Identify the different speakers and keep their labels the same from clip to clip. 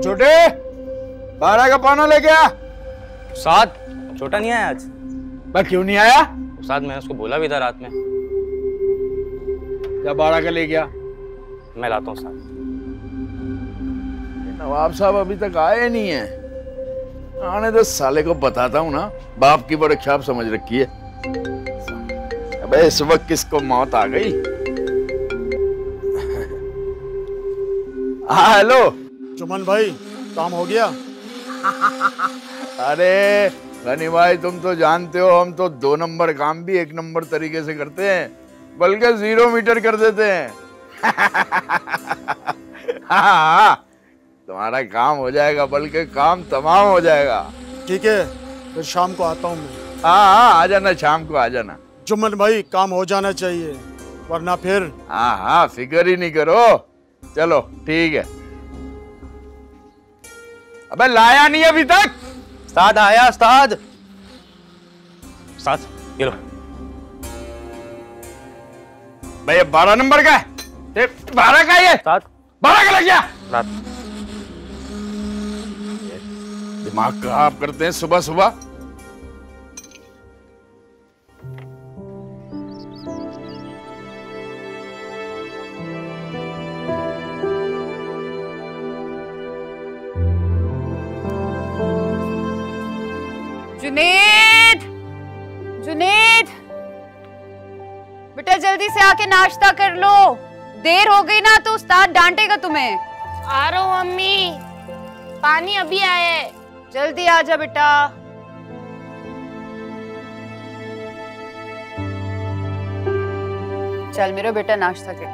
Speaker 1: छोटे 12 का पाना लेके आ।
Speaker 2: उस्ताद छोटा नहीं आया आज।
Speaker 1: मैं क्यों नहीं आया?
Speaker 2: उस्ताद मैंने उसको बोला भी था रात में।
Speaker 1: क्या 12 का ले गया?
Speaker 2: मैं लाता हूँ उस्ताद।
Speaker 1: नवाब साहब अभी तक आए नहीं है। आने दो साले को बताता हूँ ना, बाप की बड़े ख्याल समझ रखी है। अबे इस वक्त किसको मौत आ गई? हाँ हेलो
Speaker 3: चुमन भाई, काम हो गया?
Speaker 1: अरे गनी भाई, तुम तो जानते हो हम तो 2 नंबर काम भी 1 नंबर तरीके से करते हैं, बल्कि 0 मीटर कर देते हैं। हाँ, तुम्हारा काम हो जाएगा, बल्कि काम तमाम हो जाएगा।
Speaker 3: ठीक है, फिर शाम को आता हूँ मैं।
Speaker 1: हाँ आ जाना, शाम को आ जाना।
Speaker 3: चुमन भाई, काम हो जाना चाहिए, वरना फिर।
Speaker 1: हाँ फिक्र ही नहीं करो। चलो ठीक है। अबे लाया नहीं अभी तक?
Speaker 2: उस्ताद आया उस्ताद। उस्ताद ये लो
Speaker 1: भाई, ये 12 नंबर का है। 12 का ये
Speaker 2: उस्ताद।
Speaker 1: 12 का लग गया।
Speaker 2: रात
Speaker 1: दिमाग खराब करते हैं सुबह सुबह।
Speaker 4: जुनेद, जुनेद बेटा जल्दी से आके नाश्ता कर लो। देर हो गई ना तो उस्ताद डांटेगा तुम्हें।
Speaker 5: आ रहा हूँ अम्मी, पानी अभी आया है।
Speaker 4: जल्दी आ जा बेटा। चल मेरा बेटा नाश्ता कर ले।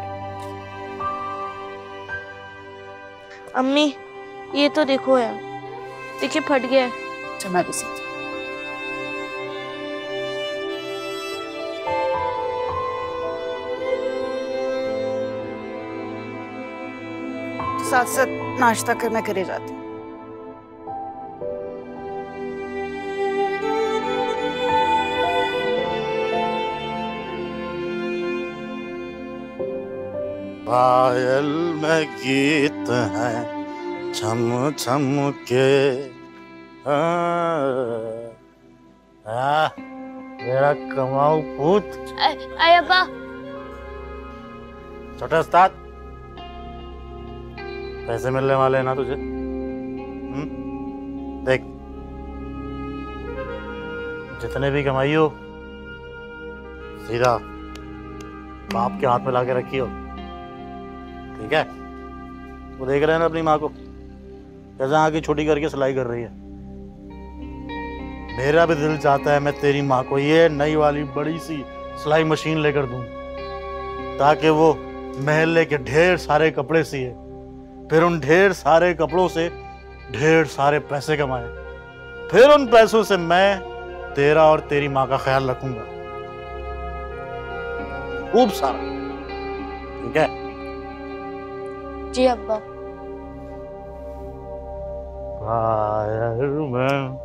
Speaker 5: अम्मी ये तो देखो यार, देखिए फट गया है।
Speaker 4: चल मैं भी सीख। साथ साथ नाश्ता कर, मैं करे जाती हूँ।
Speaker 3: पायल में गीत है छम छम के। मेरा कमाऊ पूत।
Speaker 5: अरे अब्बा।
Speaker 3: छोटा उस्ताद, पैसे मिलने वाले हैं ना तुझे? देख, जितने भी कमाई हो सीधा बाप के हाथ में लाके रखी हो, ठीक है? वो देख रहे हैं ना अपनी माँ को कैसे आगे छोटी करके सिलाई कर रही है। मेरा भी दिल चाहता है मैं तेरी माँ को ये नई वाली बड़ी सी सिलाई मशीन लेकर दूं, ताकि वो महल्ले के ढेर सारे कपड़े सिए, फिर उन ढेर सारे कपड़ों से ढेर सारे पैसे कमाए, फिर उन पैसों से मैं तेरा और तेरी माँ का ख्याल रखूंगा, खूब सारा, ठीक है?
Speaker 5: जी अब्बा।
Speaker 3: पायल में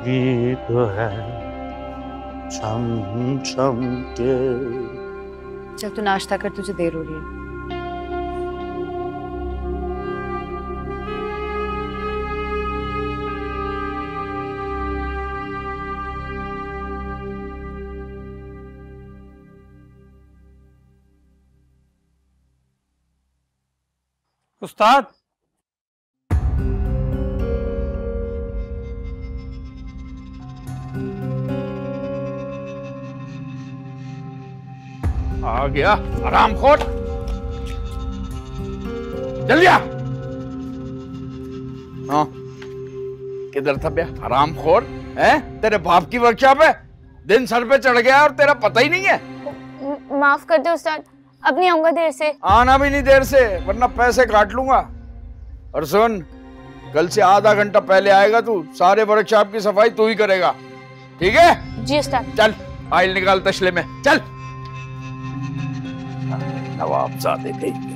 Speaker 3: गीत है छम छम के।
Speaker 4: चल तू नाश्ता कर, तुझे देर हो रही है।
Speaker 2: उस्ताद
Speaker 1: आ गया हरामखोर, जल्दी आ। हाँ किधर था बे हरामखोर? है तेरे बाप की वर्कशॉप है, दिन सर पे चढ़ गया और तेरा पता ही नहीं है।
Speaker 5: माफ कर दो उस्ताद, अब नहीं आऊंगा देर से।
Speaker 1: आना भी नहीं देर से, वरना पैसे काट लूंगा। और सुन, कल से आधा घंटा पहले आएगा तू, सारे वर्कशॉप की सफाई तू ही करेगा, ठीक है?
Speaker 5: जी उस्ताद।
Speaker 1: चल फाइल निकाल तशले में, चल। नवाब सादे कहीं।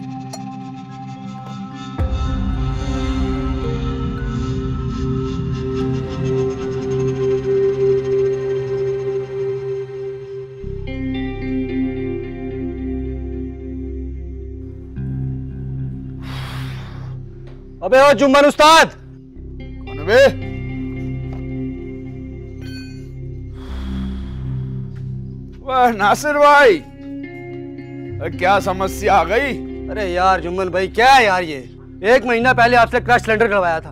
Speaker 2: अबे ओ जुम्मन उस्ताद।
Speaker 1: कौन बे? वाह नासिर भाई, क्या समस्या आ गई?
Speaker 2: अरे यार जुम्मन भाई, क्या है यार ये? 1 महीना पहले आपसे क्रश सिलेंडर करवाया था,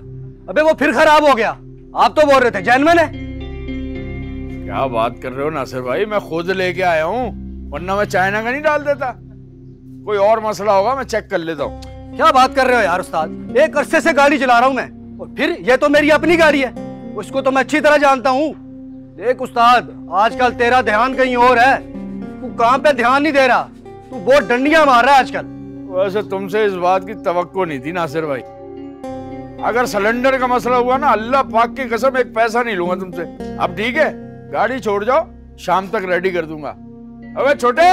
Speaker 2: अबे वो फिर खराब हो गया। आप तो बोल रहे थे जेन्युइन है।
Speaker 1: क्या बात कर रहे हो नासिर भाई, मैं खुद लेके आया हूँ, वरना मैं चाइना का नहीं डाल देता। कोई और मसला होगा, मैं चेक कर लेता हूँ।
Speaker 2: क्या बात कर रहे हो यार उस्ताद? 1 अरसे से गाड़ी चला रहा हूँ मैं, और फिर ये तो मेरी अपनी गाड़ी है, उसको तो मैं अच्छी तरह जानता हूँ। देख उस्ताद, आजकल तेरा ध्यान कहीं और है, तू काम पे ध्यान नहीं दे रहा, तू बहुत डंडियां मार रहा है आजकल।
Speaker 1: वैसे तुमसे इस बात की तवक्को नहीं थी नासिर भाई। अगर सिलेंडर का मसला हुआ ना, अल्लाह पाक की कसम 1 पैसा नहीं लूंगा तुमसे। अब ठीक है, गाड़ी छोड़ जाओ, शाम तक रेडी कर दूंगा। अबे छोटे,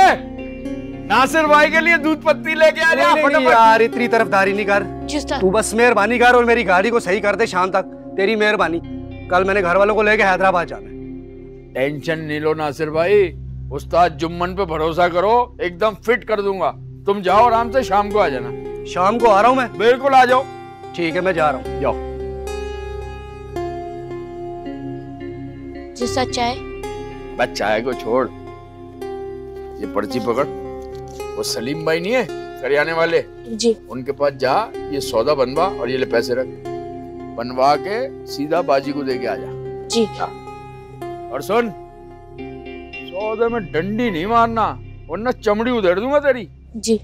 Speaker 1: नासिर भाई के लिए दूध पत्ती लेके आ जा फटाफट।
Speaker 2: यार इतनी तरफदारी नहीं कर, तू बस मेहरबानी कर और मेरी गाड़ी को सही कर दे शाम तक, तेरी मेहरबानी। कल मैंने घर वालों को लेके हैदराबाद जाना है।
Speaker 1: टेंशन नहीं लो नासिर भाई, उस्ताद जुम्मन पे भरोसा करो, एकदम फिट कर दूंगा। तुम जाओ आराम से, शाम को आ जाना।
Speaker 2: शाम को आ रहा हूँ मैं।
Speaker 1: बिल्कुल आ जाओ।
Speaker 2: ठीक है, मैं जा रहा हूँ।
Speaker 1: जाओ।
Speaker 5: जी सच चाय?
Speaker 1: बस चाय को छोड़, ये पर्ची पकड़। वो सलीम भाई नहीं है करियाने वाले?
Speaker 5: जी।
Speaker 1: उनके पास जा, ये सौदा बनवा और ये ले पैसे रख। बनवा के सीधा बाजी को दे के आ जा।
Speaker 5: जी।
Speaker 1: और सुन, सौदे में डंडी नहीं मारना, वरना चमड़ी उधेड़ दूंगा तेरी।
Speaker 5: जी।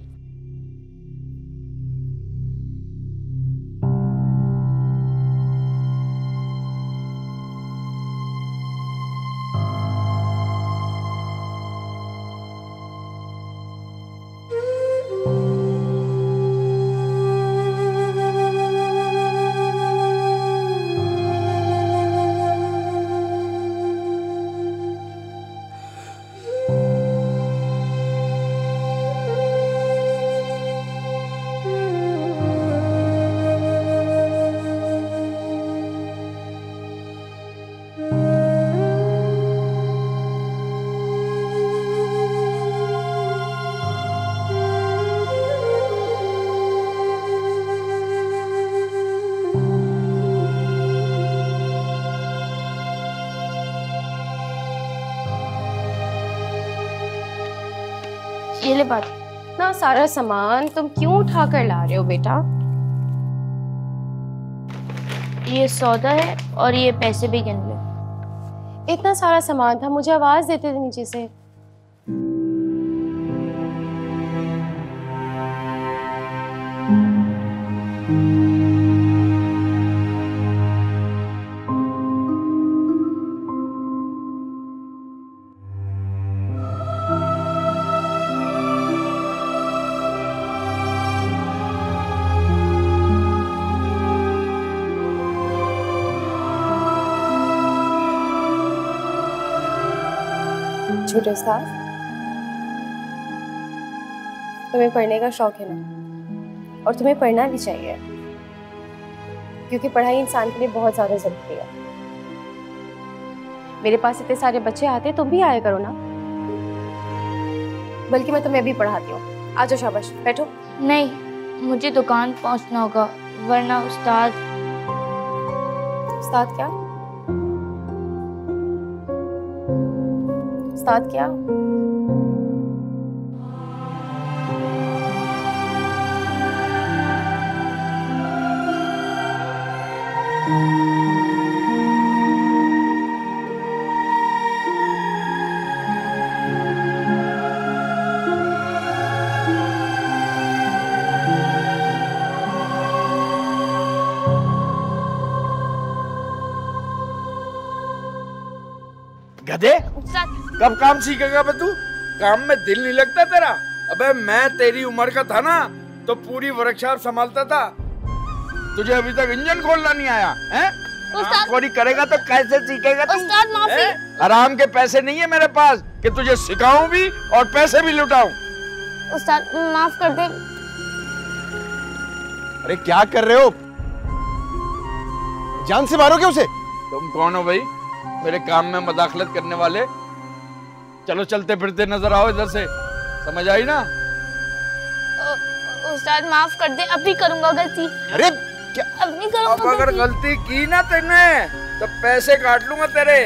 Speaker 5: ये ले बात।
Speaker 6: इतना सारा सामान तुम क्यों उठा कर ला रहे हो बेटा?
Speaker 5: ये सौदा है और ये पैसे भी गिन लो।
Speaker 6: इतना सारा सामान था, मुझे आवाज देते थे नीचे से। छोटे उस्ताद, तुम्हें पढ़ने का शौक है ना, और तुम्हें पढ़ना भी चाहिए, क्योंकि पढ़ाई इंसान के लिए बहुत ज्यादा जरूरी है। मेरे पास इतने सारे बच्चे आते, तुम भी आया करो ना। बल्कि मैं तुम्हें अभी पढ़ाती हूँ। आ जाओ, शाबाश, बैठो।
Speaker 5: नहीं, मुझे दुकान पहुंचना होगा, वरना उस्ताद।
Speaker 6: उस्ताद क्या? उस्ताद क्या?
Speaker 1: गधे, कब काम सीखेगा बे तू? काम में दिल नहीं लगता तेरा? अबे मैं तेरी उम्र का था ना, तो पूरी वर्कशॉप संभालता था। तुझे अभी तक इंजन खोलना नहीं आया है? चोरी करेगा तो कैसे सीखेगा तू?
Speaker 5: उस्ताद माफी।
Speaker 1: आराम के पैसे नहीं है मेरे पास कि तुझे सिखाऊं भी और पैसे भी लुटाऊं।
Speaker 5: उस्ताद माफ कर दे।
Speaker 7: अरे क्या कर रहे हो? जान से मारोगे उसे?
Speaker 1: तुम कौन हो भाई मेरे काम में मदाखलत करने वाले? चलो चलते फिरते नजर आओ इधर से, समझ आई ना?
Speaker 5: उस्ताद माफ कर दे, अभी करूंगा गलती।
Speaker 7: अरे
Speaker 5: अब नहीं करूंगा।
Speaker 1: अब अगर गलती की ना तूने तो पैसे काट लूंगा तेरे,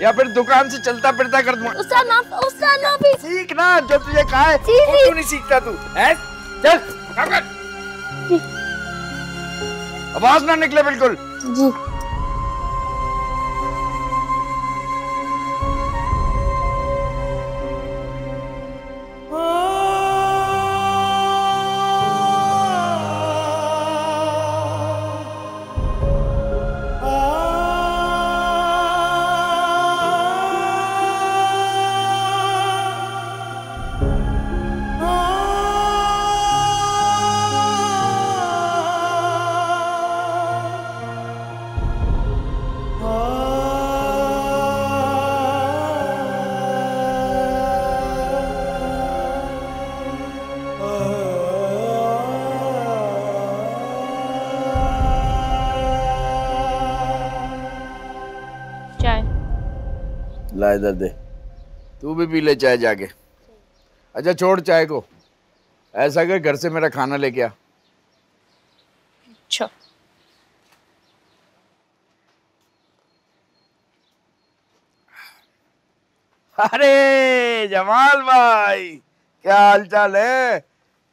Speaker 1: या फिर दुकान से चलता फिरता कर दूंगा।
Speaker 5: उस्ताद माफ ही।
Speaker 1: सीख ना जो तुझे कहा है,
Speaker 5: जी,
Speaker 1: वो
Speaker 5: जी।
Speaker 1: क्यों नहीं सीखता तू? हैं? चल काम कर। आवाज ना निकले बिल्कुल।
Speaker 5: जी। चाय।
Speaker 1: ला इधर दे, तू भी पी ले चाय जाके। अच्छा छोड़ चाय को, ऐसा कर घर से मेरा खाना लेके आ।
Speaker 5: अच्छा।
Speaker 1: अरे जमाल भाई, क्या हाल चाल है?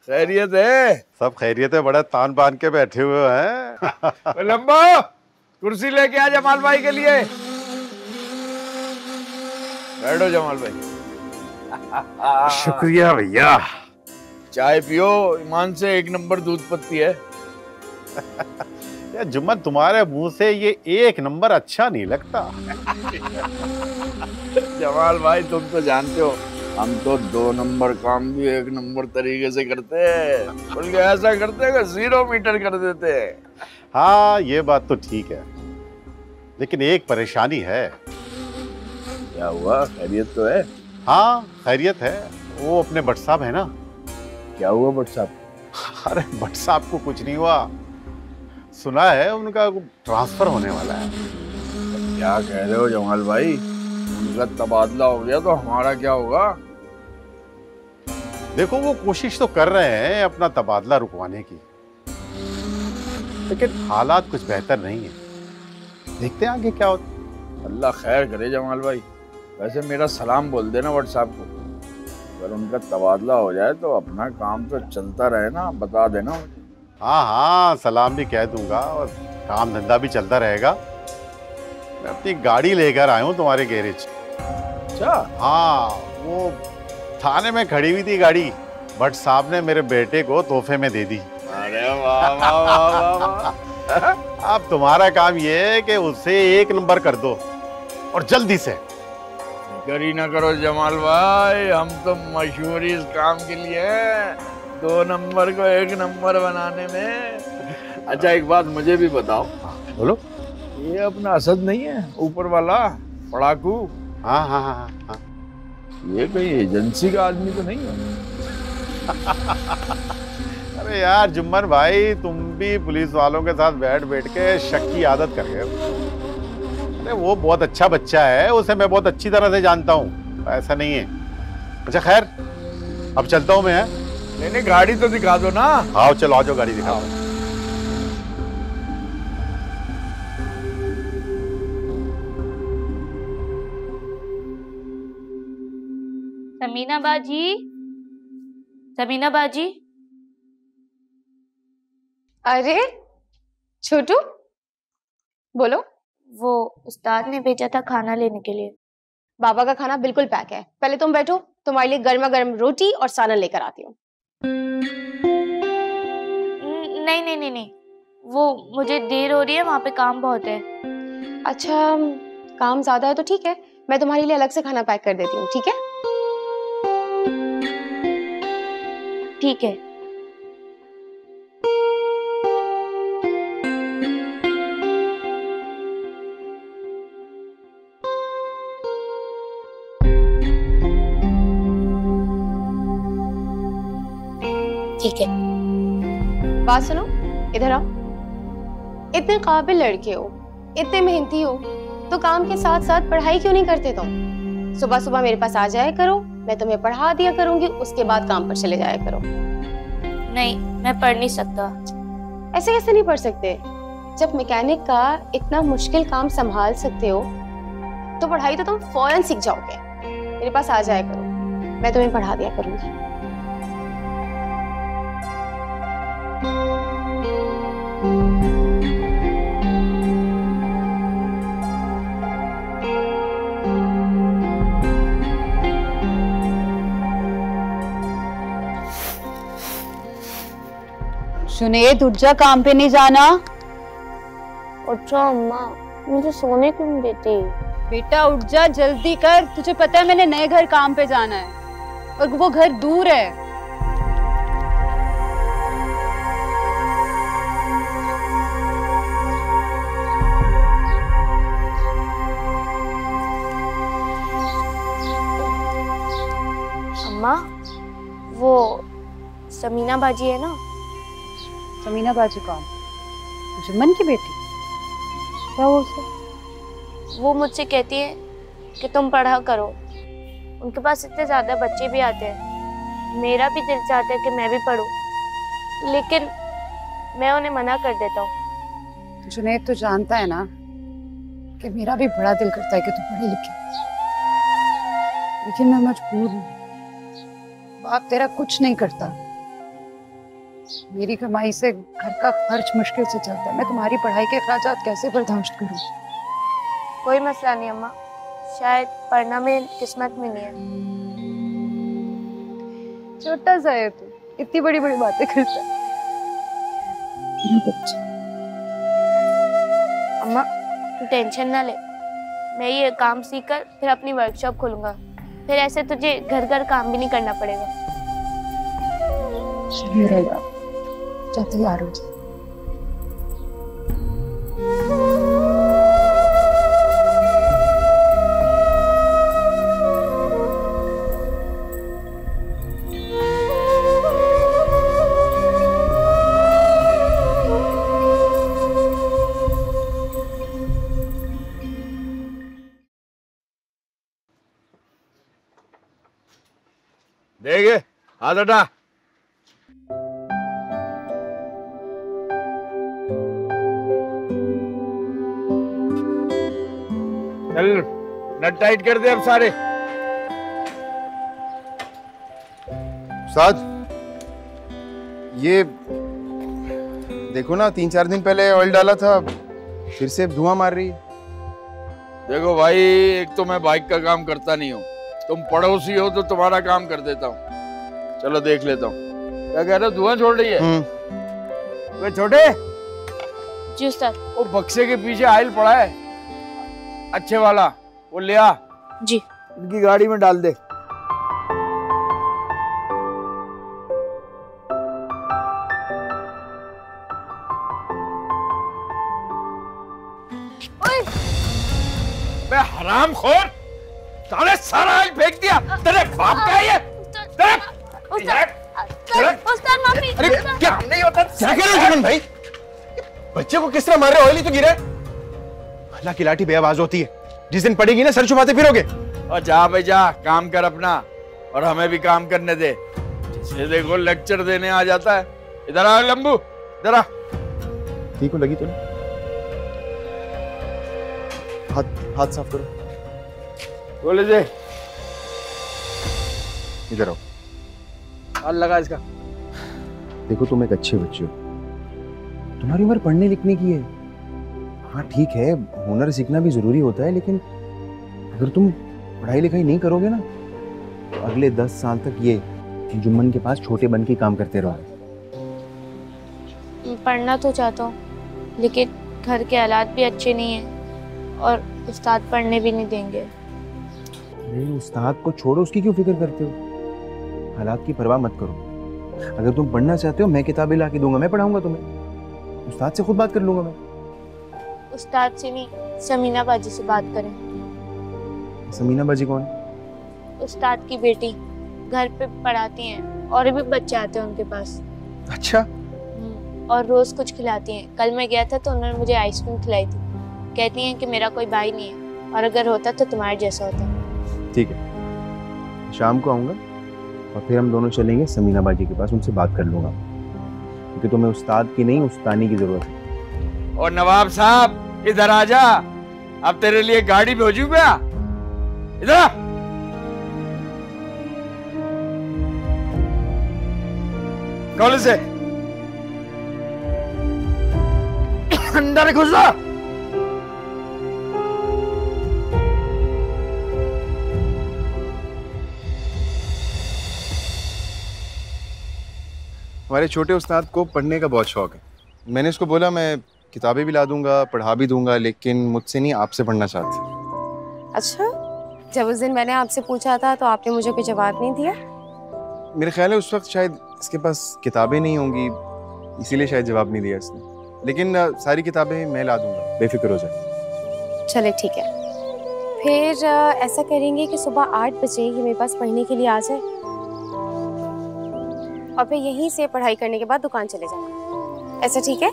Speaker 1: खैरियत है?
Speaker 8: सब खैरियत है, बड़ा तान बांध के बैठे हुए हैं।
Speaker 1: लंबो कुर्सी लेके आ जमाल भाई के लिए। बैठो जमाल भाई।
Speaker 8: शुक्रिया भैया।
Speaker 1: चाय पियो, ईमान से एक नंबर दूध पत्ती है।
Speaker 8: यार जुम्मन, तुम्हारे मुंह से ये एक नंबर अच्छा नहीं लगता।
Speaker 1: जमाल भाई तुम तो जानते हो, हम तो 2 नंबर काम भी 1 नंबर तरीके से करते हैं, बल्कि ऐसा करते हैं कि 0 मीटर कर देते हैं।
Speaker 8: हाँ ये बात तो ठीक है, लेकिन एक परेशानी है।
Speaker 1: क्या हुआ? खैरियत तो है?
Speaker 8: हाँ खैरियत है। वो अपने भट्ट साहब है ना।
Speaker 1: क्या हुआ भट्ट साहब?
Speaker 8: अरे भट्ट साहब को कुछ नहीं हुआ, सुना है उनका ट्रांसफर होने वाला है।
Speaker 1: क्या कह रहे हो जमाल भाई? उनका तबादला हो गया तो हमारा क्या होगा?
Speaker 8: देखो वो कोशिश तो कर रहे हैं अपना तबादला रुकवाने की, लेकिन हालात कुछ बेहतर नहीं है। देखते हैं आगे क्या होता।
Speaker 1: अल्लाह खैर करे जमाल भाई। वैसे मेरा सलाम बोल देना भट्ट साहब को, अगर उनका तबादला हो जाए तो अपना काम तो चलता रहे ना, बता देना मुझे।
Speaker 8: हाँ हाँ सलाम भी कह दूंगा, और काम धंधा भी चलता रहेगा। मैं अपनी गाड़ी लेकर आया हूँ तुम्हारे गैरेज।
Speaker 1: अच्छा?
Speaker 8: हाँ वो थाने में खड़ी हुई थी गाड़ी, भट्ट साहब ने मेरे बेटे को तोहफे में दे दी।
Speaker 1: अरे वाह वाह वाह वाह।
Speaker 8: अब तुम्हारा काम ये है कि उसे 1 नंबर कर दो, और जल्दी से।
Speaker 1: फिक्र ही ना करो जमाल भाई, हम तो मशहूर इस काम के लिए हैं, 2 नंबर को 1 नंबर बनाने में। अच्छा एक बात मुझे भी बताओ।
Speaker 8: बोलो।
Speaker 1: ये अपना असद नहीं है ऊपर वाला पड़ाकू?
Speaker 8: हाँ हाँ हाँ हाँ।
Speaker 1: ये कोई एजेंसी का आदमी तो नहीं है?
Speaker 8: अरे यार जुम्मन भाई, तुम भी पुलिस वालों के साथ बैठ बैठ के शक की आदत कर गए हो। अरे वो बहुत अच्छा बच्चा है, उसे मैं बहुत अच्छी तरह से जानता हूँ, ऐसा नहीं है। अच्छा खैर, अब चलता हूँ मैं।
Speaker 1: नहीं गाड़ी तो दिखा दो ना।
Speaker 8: हाँ चलो आ जाओ, गाड़ी दिखाओ।
Speaker 5: समीना बाजी, समीना बाजी।
Speaker 6: अरे छोटू, बोलो।
Speaker 5: वो उस्ताद ने भेजा था खाना लेने के लिए।
Speaker 6: बाबा का खाना बिल्कुल पैक है, पहले तुम बैठो, तुम्हारे लिए गर्मा गर्म रोटी और सालन लेकर आती हूँ।
Speaker 5: नहीं नहीं नहीं नहीं, वो मुझे देर हो रही है, वहाँ पे काम बहुत है।
Speaker 6: अच्छा काम ज्यादा है तो ठीक है, मैं तुम्हारे लिए अलग से खाना पैक कर देती हूँ, ठीक है?
Speaker 5: ठीक है।
Speaker 6: ठीक है। बात सुनो, इधर आओ। इतने काबिल लड़के हो, इतने मेहनती हो, तो काम के साथ साथ पढ़ाई क्यों नहीं करते तुम? सुबह सुबह मेरे पास आ जाया करो, मैं तुम्हें पढ़ा दिया करूंगी, उसके बाद काम पर चले जाया करो।
Speaker 5: नहीं, मैं पढ़ नहीं सकता।
Speaker 6: ऐसे कैसे नहीं पढ़ सकते? जब मैकेनिक का इतना मुश्किल काम संभाल सकते हो तो पढ़ाई तो तुम फौरन सीख जाओगे। मेरे पास आ जाया करो, मैं तुम्हें पढ़ा दिया करूंगी।
Speaker 4: जुनैद उठ जा, काम पे नहीं जाना।
Speaker 5: अच्छा अम्मा, मुझे सोने क्यों नहीं देती?
Speaker 4: बेटा उठ जा, जल्दी कर। तुझे पता है मैंने नए घर काम पे जाना है और वो घर दूर है।
Speaker 5: अम्मा, वो समीना बाजी है ना?
Speaker 4: समीना बाजी कौन? जुम्मन की बेटी? क्या वो उसे?
Speaker 5: वो मुझसे कहती है कि तुम पढ़ा करो। उनके पास इतने ज्यादा बच्चे भी आते हैं, मेरा भी दिल चाहता है कि मैं भी पढूं, लेकिन मैं उन्हें मना कर देता हूँ।
Speaker 4: जुनैद तो जानता है ना कि मेरा भी बड़ा दिल करता है कि तू पढ़े लिखे, लेकिन मैं मजबूर हूँ। बाप तेरा कुछ नहीं करता, मेरी कमाई से घर का खर्च मुश्किल से चलता है। मैं तुम्हारी पढ़ाई के अखराजात कैसे बर्दाश्त करूं?
Speaker 5: कोई मसला नहीं अम्मा, शायद पढ़ना मेरी किस्मत में नहीं है।
Speaker 4: छोटा सा है तू, इतनी बड़ी बड़ी बातें करता है।
Speaker 5: अम्मा तू टेंशन ना ले, मैं ये काम सीखकर फिर अपनी वर्कशॉप खोलूंगा, फिर ऐसे तुझे घर घर काम भी नहीं करना पड़ेगा।
Speaker 4: सही रहेगा, जा तैयार हो जा।
Speaker 1: देखे हाथ हटा। चल नट टाइट कर दे अब सारे।
Speaker 7: उस्ताद, ये देखो ना, 3-4 दिन पहले ऑयल डाला था, फिर से धुआं मार रही है।
Speaker 1: देखो भाई, एक तो मैं बाइक का काम करता नहीं हूँ, तुम पड़ोसी हो तो तुम्हारा काम कर देता हूँ। चलो देख लेता हूँ। क्या कह रहे हो, धुआं छोड़ रही है? वे छोटे
Speaker 5: जी उस्ताद।
Speaker 1: वो बक्से के पीछे आयल पड़ा है अच्छे वाला, वो ले आ।
Speaker 5: जी।
Speaker 1: इनकी गाड़ी में डाल दे। मैं हरामखोर, साले सारा आयल फेंक दिया। तेरे बाप का है ये?
Speaker 5: उस्ताद माफी।
Speaker 7: अरे क्या नहीं होता? क्या कह रहे हो जुम्मन भाई? बच्चे को किस तरह मार रहे हो? ऑयल ही तो गिरा है। अल्लाह की लाठी बेआवाज होती है, जिस दिन पड़ेगी ना सर छुपाते फिरोगे।
Speaker 1: और जा भाई जा, काम कर अपना और हमें भी काम करने दे। जिसे देखो लेक्चर देने आ जाता है। इधर आ लंबू, इधर आ।
Speaker 7: ठीक हो लगी तो? हाथ साफ करो।
Speaker 1: बोले दे।
Speaker 7: इधर आओ।
Speaker 1: हाथ लगा इसका।
Speaker 7: देखो तुम एक अच्छे बच्चे हो, तुम्हारी उम्र पढ़ने लिखने की है। हाँ ठीक है, हुनर सीखना भी जरूरी होता है, लेकिन अगर तुम पढ़ाई लिखाई नहीं करोगे ना तो अगले 10 साल तक ये जुम्मन के पास छोटे बन के काम करते रहोगे।
Speaker 5: पढ़ना तो चाहता हूँ, लेकिन घर के हालात भी अच्छे नहीं हैं और उस्ताद पढ़ने भी नहीं देंगे।
Speaker 7: अरे उस्ताद को छोड़ो, उसकी क्यों फिक्र करते हो? हालात की परवाह मत करो। अगर तुम पढ़ना चाहते हो, मैं किताबें ला के दूंगा, मैं पढ़ाऊंगा तुम्हें। उस्ताद से खुद बात कर लूंगा मैं।
Speaker 5: उस्ताद से नहीं, समीना बाजी से बात करें।
Speaker 7: समीना बाजी कौन?
Speaker 5: उस्ताद की बेटी, घर पे पढ़ाती हैं और भी बच्चे आते हैं उनके पास।
Speaker 7: अच्छा।
Speaker 5: और रोज कुछ खिलाती हैं। कल मैं गया था तो उन्होंने मुझे आइसक्रीम खिलाई थी। कहती हैं कि मेरा कोई भाई नहीं है और अगर होता तो तुम्हारे जैसा होता।
Speaker 7: ठीक है, शाम को आऊंगा और फिर हम दोनों चलेंगे समीना बाजी के पास, उनसे बात कर लूंगा। क्योंकि तुम्हें उस्ताद की नहीं उस्तानी की जरूरत है।
Speaker 1: और नवाब साहब इधर आ जा, अब तेरे लिए गाड़ी भेजू क्या? इधर आ। कॉलेज से अंदर घुस जा।
Speaker 7: हमारे छोटे उस्ताद को पढ़ने का बहुत शौक है। मैंने उसको बोला मैं किताबें भी ला दूंगा, पढ़ा भी दूंगा, लेकिन मुझसे नहीं, आपसे पढ़ना चाहते।
Speaker 6: अच्छा, जब उस दिन मैंने आपसे पूछा था तो आपने मुझे कोई जवाब नहीं दिया?
Speaker 7: मेरे ख्याल है उस वक्त शायद इसके पास किताबें नहीं होंगी, इसीलिए शायद जवाब नहीं दिया इसने। लेकिन सारी किताबें मैं ला दूंगा, बेफिक्र हो जाए।
Speaker 6: चले ठीक है, फिर ऐसा करेंगे कि सुबह 8 बजे ये मेरे पास पढ़ने के लिए आ जाए और फिर यहीं से पढ़ाई करने के बाद दुकान चले जाना। ऐसा ठीक है?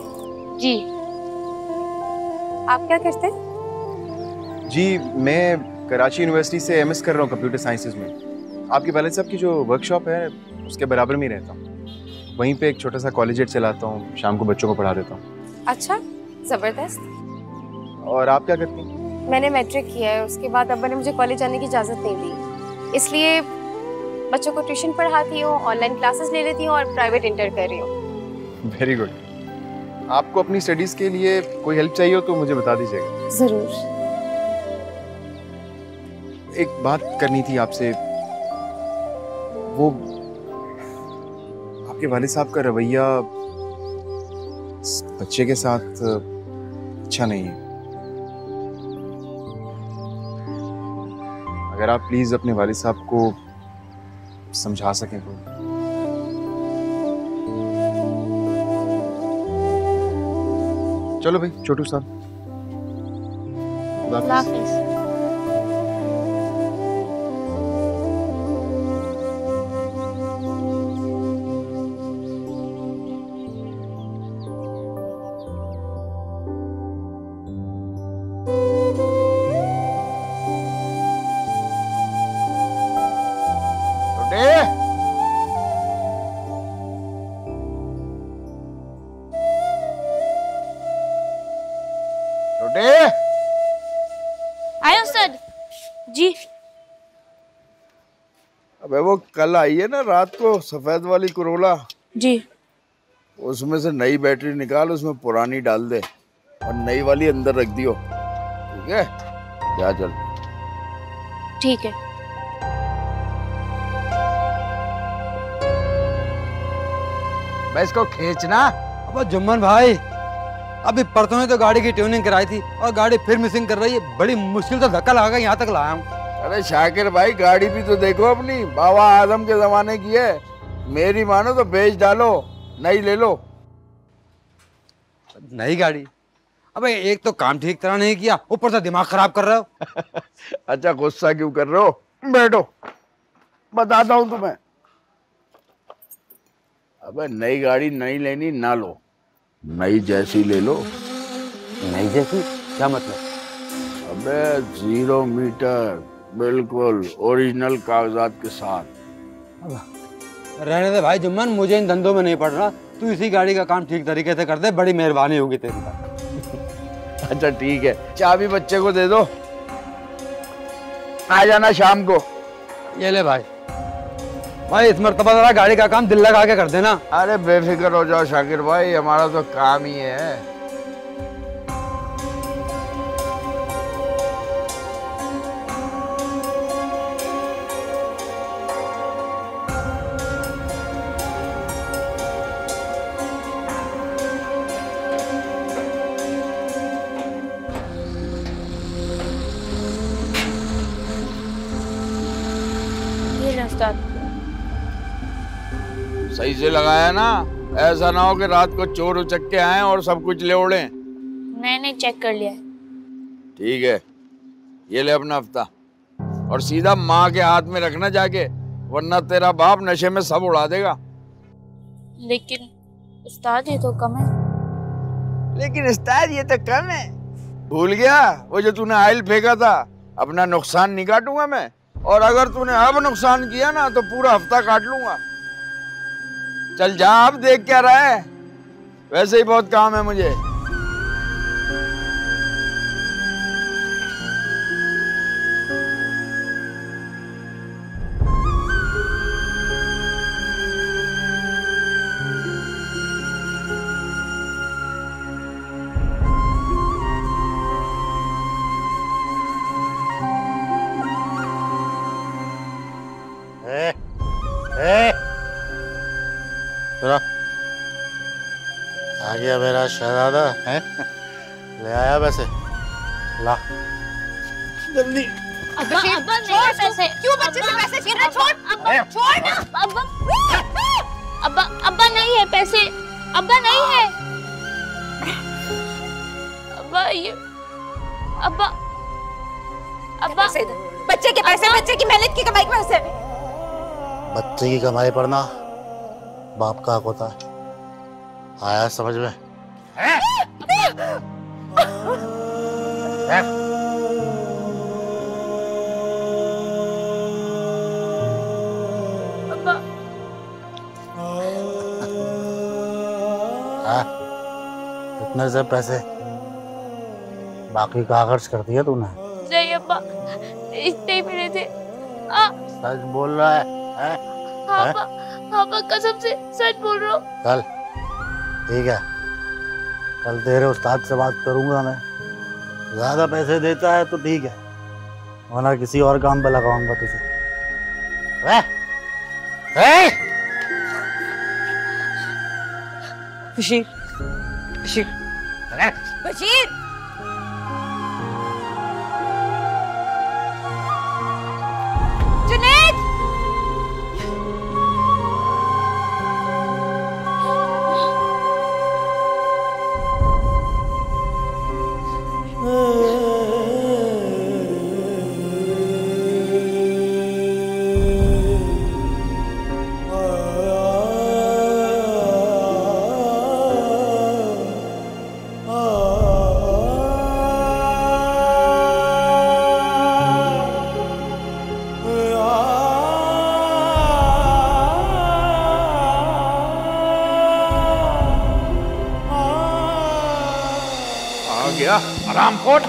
Speaker 5: जी।
Speaker 6: आप क्या करते हैं?
Speaker 7: जी, मैं कराची यूनिवर्सिटी से एमएस कर रहा हूँ कंप्यूटर साइंसेज में। आपके वालिद साहब की जो वर्कशॉप है उसके बराबर में ही रहता हूँ। वहीं पे एक छोटा सा कॉलेजिएट चलाता हूँ, शाम को बच्चों को पढ़ा देता हूँ।
Speaker 6: अच्छा, जबरदस्त।
Speaker 7: और आप क्या करती हैं?
Speaker 6: मैंने मैट्रिक किया है, उसके बाद अब्बा ने मुझे कॉलेज जाने की इजाज़त नहीं दी, इसलिए बच्चों को ट्यूशन पढ़ाती हूँ, ऑनलाइन क्लासेस ले लेती हूँ और प्राइवेट इंटर कर रही हूँ।
Speaker 7: Very good. आपको अपनी स्टडीज के लिए कोई हेल्प चाहिए हो तो मुझे बता दीजिएगा।
Speaker 6: जरूर।
Speaker 7: एक बात करनी थी आपसे, वो आपके वालिद साहब का रवैया इस बच्चे के साथ अच्छा नहीं है। अगर आप प्लीज अपने वालिद साहब को समझा सकें तो। चलो भाई छोटू साहब, खुदा हाफिज़।
Speaker 5: आयो उस्ताद जी।
Speaker 1: अबे वो कल आई है ना रात को सफेद वाली कोरोला
Speaker 5: जी,
Speaker 1: उसमें से नई बैटरी निकाल, उसमें पुरानी डाल दे और नई वाली अंदर रख दियो, ठीक है? जा चल।
Speaker 5: ठीक है।
Speaker 1: मैं इसको खींचना।
Speaker 2: अब जुम्मन भाई, अभी परसों ने तो गाड़ी की ट्यूनिंग कराई थी और गाड़ी फिर मिसिंग कर रही है। बड़ी मुश्किल से धक्का लगा यहाँ तक लाया हूँ।
Speaker 1: अरे शाकिर भाई, गाड़ी भी तो देखो अपनी, बाबा आदम के जमाने की है। मेरी मानो तो बेच डालो, नई ले लो।
Speaker 2: नई गाड़ी? अबे एक तो काम ठीक तरह नहीं किया, ऊपर से दिमाग खराब कर रहे हो।
Speaker 1: अच्छा गुस्सा क्यों कर रहे हो? बैठो, बताता हूँ तुम्हें। अबे नई गाड़ी नहीं लेनी ना लो, नई जैसी ले लो।
Speaker 2: नई जैसी? क्या मतलब?
Speaker 1: अबे 0 मीटर, बिल्कुल ओरिजिनल कागजात के साथ।
Speaker 2: रहने दे भाई जुम्मन, मुझे इन धंधों में नहीं पड़ रहा। तू इसी गाड़ी का काम ठीक तरीके से कर दे, बड़ी मेहरबानी होगी तेरी।
Speaker 1: अच्छा ठीक है, चाबी बच्चे को दे दो, आ जाना शाम को।
Speaker 2: ये ले भाई। भाई इस मर्तबा जरा गाड़ी का काम दिल लगा के कर देना।
Speaker 1: अरे बेफिक्र हो जाओ शाकिर भाई, हमारा तो काम ही है।
Speaker 5: उस्ताद
Speaker 1: सही से लगाया ना, ऐसा ना हो कि रात को चोर उचक के आए और सब कुछ ले उड़े।
Speaker 5: नहीं चेक कर लिया।
Speaker 1: ठीक है, ये ले अपना हफ्ता और सीधा माँ के हाथ में रखना जाके, वरना तेरा बाप नशे में सब उड़ा देगा।
Speaker 5: लेकिन उस्ताद ये तो कम है।
Speaker 1: लेकिन उस्ताद ये तो कम है। भूल गया वो जो तूने आयल फेंका था? अपना नुकसान नहीं काटूंगा मैं, और अगर तूने अब नुकसान किया ना तो पूरा हफ्ता काट लूंगा। चल जा, अब देख क्या रहा है, वैसे ही बहुत काम है मुझे।
Speaker 3: आ गया मेरा शहजादा है। ले आया वैसे, ला जल्दी।
Speaker 5: अब्बा अब्बा नहीं है पैसे। क्यों बच्चे से पैसे छीन रहे? छोड़ अब्बा, छोड़ ना। अब्बा अब्बा अब्बा नहीं है पैसे। अब्बा नहीं है। अब्बा ये अब्बा अब्बा
Speaker 9: बच्चे के पैसे, बच्चे की मेहनत की कमाई के पैसे।
Speaker 3: बच्चे की कमाई पर ना बाप का हक होता है। आया समझ में? इतने से पैसे बाकी कहाँ खर्च कर दिया तूने?
Speaker 5: नहीं अब्बा, इतने ही मिले थे।
Speaker 3: सच बोल रहा है?
Speaker 5: हाँ अब्बा कसम से सच बोल रहा हूँ।
Speaker 3: चल ठीक है, कल तेरे उस्ताद से बात करूंगा मैं। ज्यादा पैसे देता है तो ठीक है, वरना किसी और काम पे लगाऊंगा तुझे।
Speaker 9: बशीर, बशीर, बशीर। जुनैद,
Speaker 1: गया हरामखोर।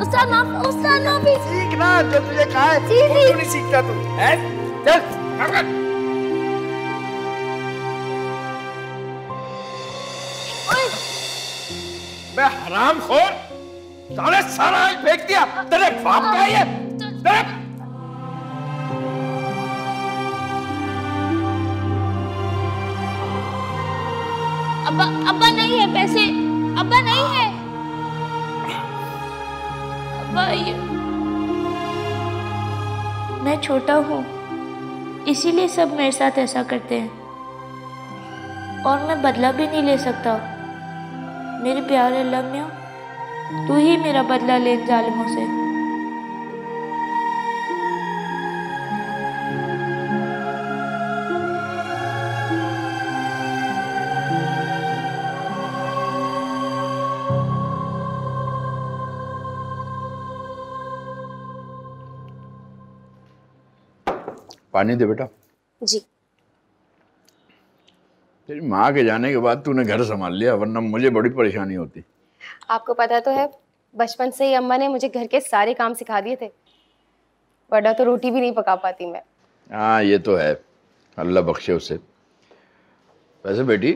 Speaker 5: उस्ताद माफी।
Speaker 1: सीखना जो तुझे कहा है, वो क्यों नहीं सीखता तू? हैं? चल मैं हरामखोर, साले सारा आज फेंक दिया। तेरे बाप का ये तेरे
Speaker 5: अब्बा अब्बा नहीं है पैसे। अब्बा नहीं है। अब्बा ये मैं छोटा हूँ, इसीलिए सब मेरे साथ ऐसा करते हैं, और मैं बदला भी नहीं ले सकता। मेरे प्यारे अल्लाह मियां, तू ही मेरा बदला ले इन जालिमों से।
Speaker 1: पानी दे बेटा।
Speaker 6: जी।
Speaker 1: तेरी माँ के जाने के बाद तूने घर संभाल लिया, वरना मुझे बड़ी परेशानी होती।
Speaker 6: आपको पता तो है, बचपन से ही अम्मा ने मुझे घर के सारे काम सिखा दिए थे, वरना तो रोटी भी नहीं पका पाती मैं।
Speaker 1: हाँ ये तो है, अल्लाह बख्शे उसे। वैसे बेटी,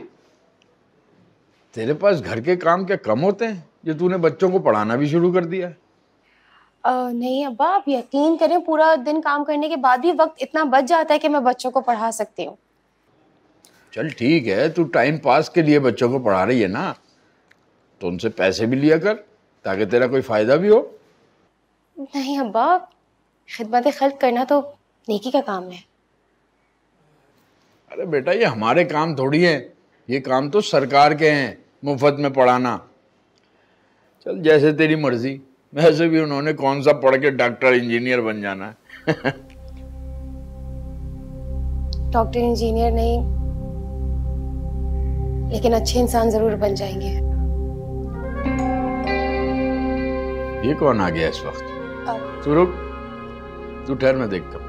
Speaker 1: तेरे पास घर के काम क्या कम होते हैं जो तूने बच्चों को पढ़ाना भी शुरू कर दिया?
Speaker 6: नहीं अब्बा, आप यकीन करें, पूरा दिन काम करने के बाद भी वक्त इतना बच जाता है कि मैं बच्चों को पढ़ा सकती हूँ।
Speaker 1: चल ठीक है, तू टाइम पास के लिए बच्चों को पढ़ा रही है ना, तो उनसे पैसे भी लिया कर ताकि तेरा कोई फायदा भी हो।
Speaker 6: नहीं अब्बा, खिदमत खल्क करना तो नेकी का काम है।
Speaker 1: अरे बेटा, ये हमारे काम थोड़ी है, ये काम तो सरकार के हैं, मुफ्त में पढ़ाना। चल जैसे तेरी मर्जी, वैसे भी उन्होंने कौन सा पढ़ के डॉक्टर इंजीनियर बन जाना है।
Speaker 6: डॉक्टर इंजीनियर नहीं, लेकिन अच्छे इंसान जरूर बन जाएंगे।
Speaker 1: ये कौन आ गया इस वक्त? तू रुक, तू ठहर, मैं देखता हूँ।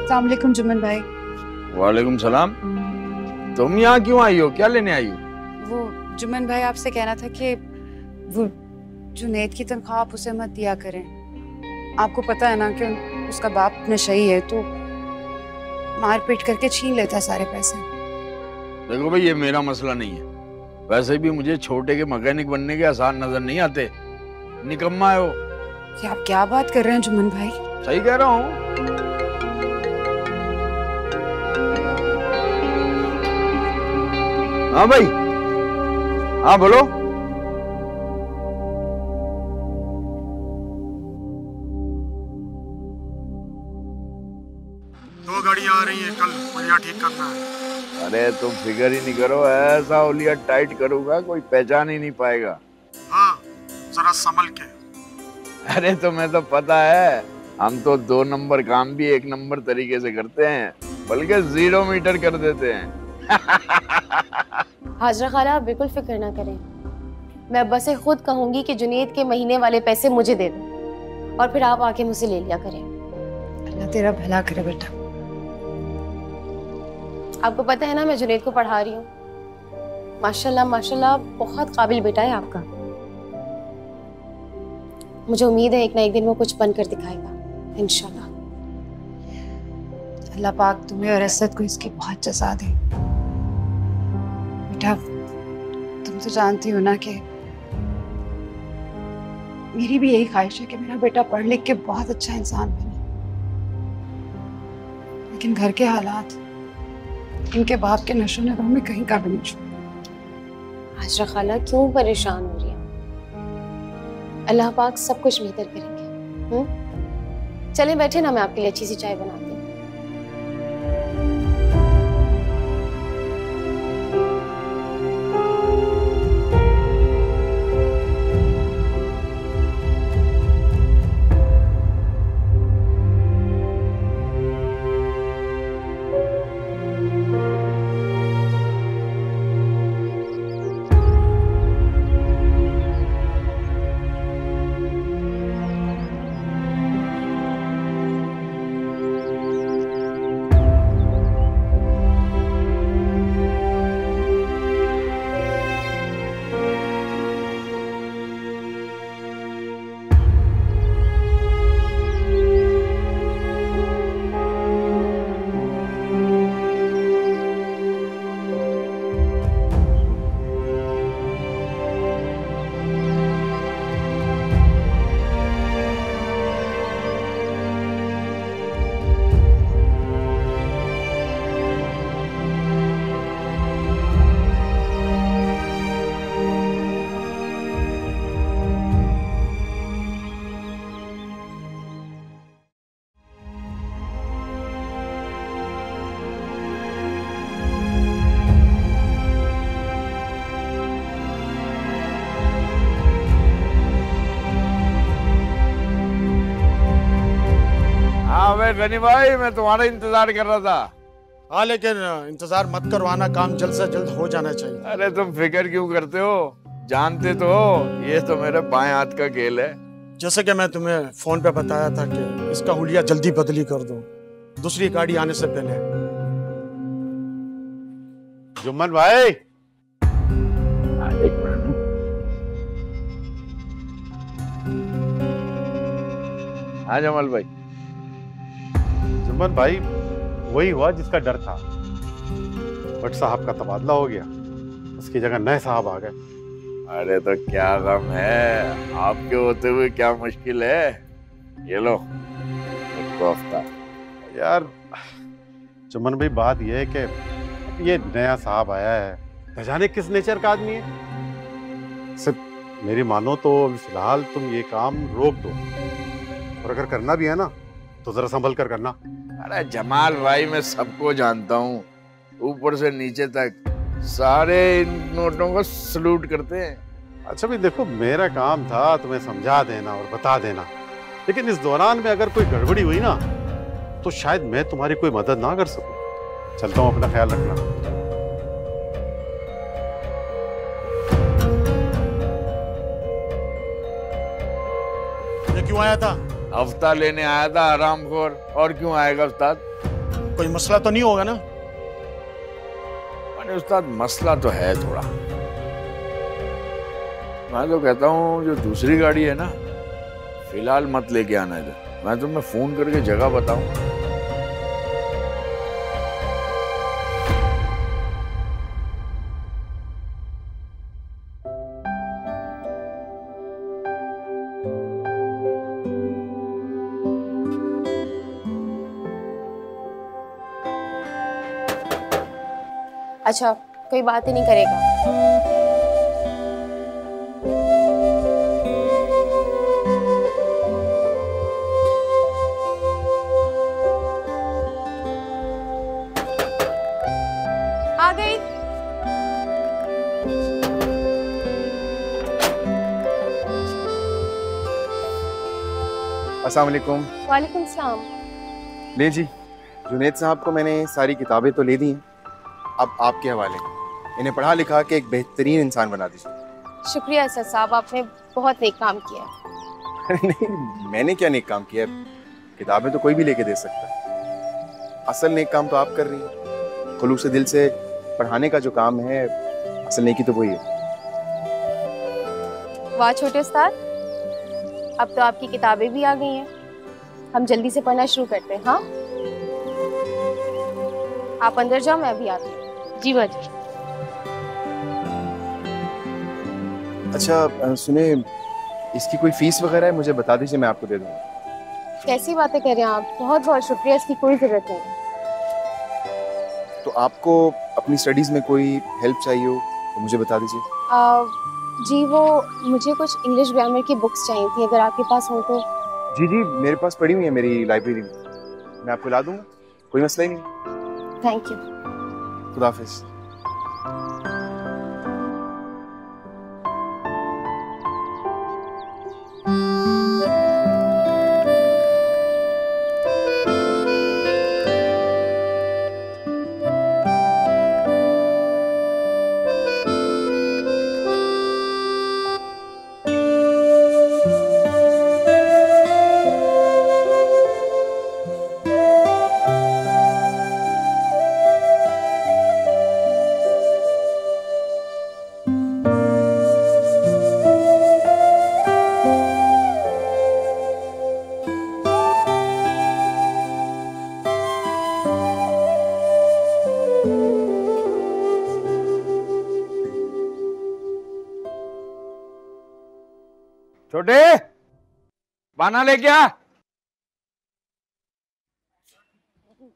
Speaker 4: अस्सलाम वालेकुम जुम्मन भाई।
Speaker 1: वालेकुम सलाम। तुम यहाँ क्यों आई हो, क्या लेने आई हो?
Speaker 4: वो जुम्मन भाई आपसे कहना था कि वो जुनैद की तनख्वाह आप उसे मत दिया करें। आपको पता है ना कि उसका बाप नशई है, तो मारपीट करके छीन लेता है सारे पैसे।
Speaker 1: देखो भाई, ये मेरा मसला नहीं है। वैसे भी मुझे छोटे के मैकेनिक बनने के आसान नजर नहीं आते। निकम्मा है वो।
Speaker 4: कि आप क्या बात कर रहे हैं जुम्मन भाई?
Speaker 1: सही कह रहा हूँ। हाँ भाई, हाँ बोलो।
Speaker 10: दो गाड़ियां आ रही हैं, कल पुलिया ठीक करना है।
Speaker 1: अरे तुम फिक्र ही नहीं करो, ऐसा ओलिया टाइट करूंगा कोई पहचान ही नहीं पाएगा।
Speaker 10: हाँ, जरा संभल के।
Speaker 1: अरे तुम्हें तो पता है, हम तो 2 नंबर काम भी 1 नंबर तरीके से करते हैं, बल्कि 0 मीटर कर देते हैं।
Speaker 6: हाजरा खाला, आप बिल्कुल फिक्र ना करें। मैं अब्बा से खुद कहूंगी कि जुनैद के महीने वाले पैसे मुझे दे दो, और फिर आप आके मुझसे ले लिया करें।
Speaker 4: अल्लाह तेरा भला करे बेटा।
Speaker 6: आपको पता है ना, मैं जुनैद को पढ़ा रही हूँ। माशाल्लाह माशाल्लाह, बहुत काबिल बेटा है आपका। मुझे उम्मीद है एक ना एक दिन वो कुछ बनकर दिखाएगा, इंशाल्लाह।
Speaker 4: अल्लाह पाक तुम्हें और असद को इसकी बहुत जज़ा दे। बेटा, तुम तो जानती हो ना कि मेरी भी यही ख्वाहिश है कि मेरा बेटा पढ़ लिख के बहुत अच्छा इंसान बने, लेकिन घर के हालात, इनके बाप के नशो नशा में कहीं का भी नहीं छोड़ा।
Speaker 6: हाजरा खाला, क्यों परेशान हो रही है? अल्लाह पाक सब कुछ बेहतर करेंगे। चलें बैठे ना, मैं आपके लिए अच्छी सी चाय बनाती हूँ।
Speaker 1: गनी भाई, मैं तुम्हारा इंतजार कर रहा था।
Speaker 10: हाँ, लेकिन इंतजार मत करवाना, काम जल्द से जल्द हो जाना चाहिए।
Speaker 1: अरे तुम फिक्र क्यों करते हो, जानते तो हो ये तो मेरे बाएं हाथ का खेल है।
Speaker 10: जैसे कि मैं तुम्हें फोन पे बताया था कि इसका हुलिया जल्दी बदली कर दो, दूसरी गाड़ी आने से पहले।
Speaker 8: जुम्मन भाई,
Speaker 1: एक मिनट। हाँ जमाल भाई।
Speaker 8: जुम्मन भाई, वही हुआ जिसका डर था। भट्ट साहब का तबादला हो गया, उसकी जगह नए साहब आ गए।
Speaker 1: अरे तो क्या गम है, आपके होते हुए क्या मुश्किल है। ये लो एक कोफ्ता।
Speaker 8: यार जुम्मन भाई, बात यह है कि ये नया साहब आया है, न जाने किस नेचर का आदमी है। सिर्फ मेरी मानो तो फिलहाल तुम ये काम रोक दो, और अगर करना भी है ना तो जरा संभल कर करना।
Speaker 1: अरे जमाल भाई, मैं सबको जानता हूँ, ऊपर से नीचे तक सारे इन नोटों को सलूट करते हैं।
Speaker 8: अच्छा भी देखो, मेरा काम था तुम्हें समझा देना और बता देना, लेकिन इस दौरान में अगर कोई गड़बड़ी हुई ना तो शायद मैं तुम्हारी कोई मदद ना कर सकूं। चलता हूँ, अपना ख्याल रखना।
Speaker 10: क्यों आया था?
Speaker 1: हफ्ता लेने आया था हरामखोर, और क्यों आएगा उस्ताद?
Speaker 10: कोई मसला तो नहीं होगा ना?
Speaker 1: अरे उस्ताद मसला तो है थोड़ा। मैं तो कहता हूँ जो दूसरी गाड़ी है ना, फिलहाल मत लेके आना इधर, मैं तुम्हें फोन करके जगह बताऊं।
Speaker 6: अच्छा, कोई बात ही नहीं करेगा। आ गई।
Speaker 7: अस्सलाम वालेकुम।
Speaker 6: वालेकुम सलाम।
Speaker 7: ले जी, जुनैद साहब को मैंने सारी किताबें तो ले दी हैं, अब आपके हवाले। इन्हें पढ़ा लिखा के एक बेहतरीन इंसान बना दीजिए।
Speaker 6: शुक्रिया असद साहब, आपने बहुत नेक काम किया है।
Speaker 7: नहीं, मैंने क्या नेक काम किया है? किताबें तो कोई भी लेके दे सकता है। असल नेक काम तो आप कर रही हैं। खुलूस दिल से पढ़ाने का जो काम है, असल नेकी तो वही है।
Speaker 6: वाह छोटे उस्ताद, अब तो आपकी किताबें भी आ गई हैं। हम जल्दी से पढ़ना शुरू करते हैं। हाँ, आप अंदर जाओ, मैं अभी आती हूँ। जी बाजी।
Speaker 7: अच्छा सुने, इसकी कोई फीस वगैरह है? मुझे बता दीजिए, मैं आपको दे दूंगा।
Speaker 6: कैसी बातें कर रहे हैं आप? बहुत बहुत शुक्रिया, इसकी कोई जरूरत नहीं।
Speaker 7: तो आपको अपनी स्टडीज में कोई हेल्प चाहिए हो तो मुझे बता दीजिए।
Speaker 6: जी, वो मुझे कुछ इंग्लिश ग्रामर की बुक्स चाहिए थी, अगर आपके पास हो तो।
Speaker 7: जी जी, मेरे पास पड़ी हुई है मेरी लाइब्रेरी में, मैं आपको ला दूंगा, कोई मसला ही नहीं।
Speaker 6: Thank you.
Speaker 7: खुदा हाफिज।
Speaker 1: छोटे, पाना लेके आ।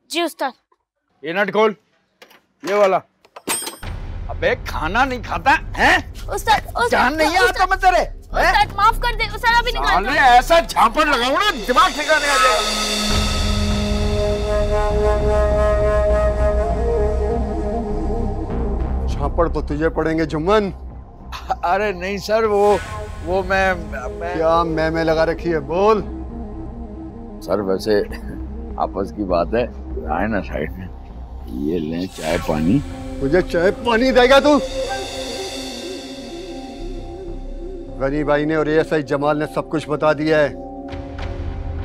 Speaker 5: जी उस्ताद।
Speaker 1: ये नट खोल, ये वाला। अबे खाना नहीं खाता है?
Speaker 5: उस्ताद,
Speaker 1: जान नहीं आता मैं तेरे।
Speaker 5: उस्ताद माफ कर दे, उस्ताद अभी निकाल दो।
Speaker 1: ऐसा झापड़ लगाऊं ना, दिमाग ठिकाने आ जाएगा।
Speaker 2: झापड़ तो तुझे पड़ेंगे जुम्मन।
Speaker 1: अरे नहीं सर, वो मैं
Speaker 2: क्या मैं लगा रखी है? बोल
Speaker 1: सर। वैसे आपस की बात है, आए ना साइड में। ये लें चाय पानी।
Speaker 2: मुझे चाय पानी देगा तू? गनी भाई ने और एएसआई जमाल ने सब कुछ बता दिया है।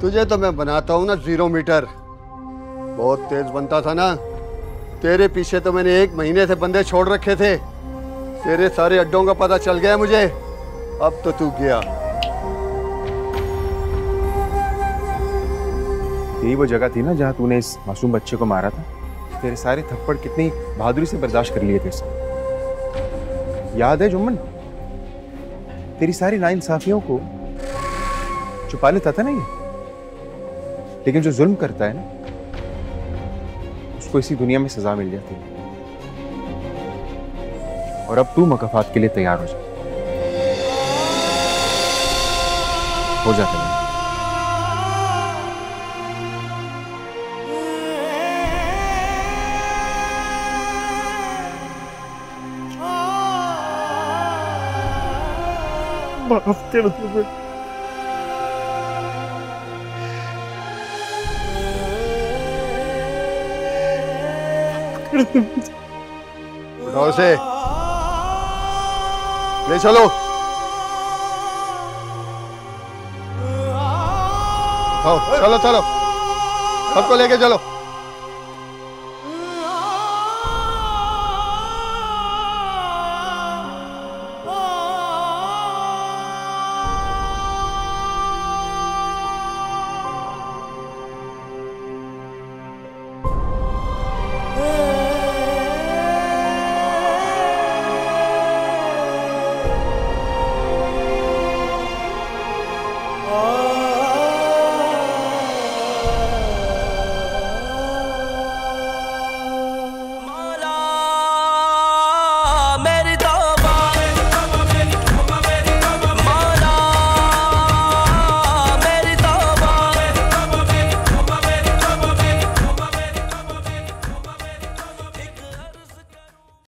Speaker 2: तुझे तो मैं बनाता हूँ ना 0 मीटर। बहुत तेज बनता था ना। तेरे पीछे तो मैंने 1 महीने से बंदे छोड़ रखे थे। तेरे सारे अड्डों का पता चल गया मुझे। अब तो तू गया।
Speaker 7: यही वो जगह थी ना जहाँ तूने इस मासूम बच्चे को मारा था। तेरे सारे थप्पड़ कितनी बहादुरी से बर्दाश्त कर लिए थे इससे। याद है जुम्मन? तेरी सारी नाइंसाफियों को छुपा लेता था ना ये। लेकिन जो जुल्म करता है ना, उसको इसी दुनिया में सजा मिल जाती है। और अब तू मुकाफात के लिए तैयार हो जा। हो जाता है।
Speaker 10: माफ कर दो।
Speaker 2: उठाओ से, ले चलो।
Speaker 11: चलो चलो सबको लेके चलो।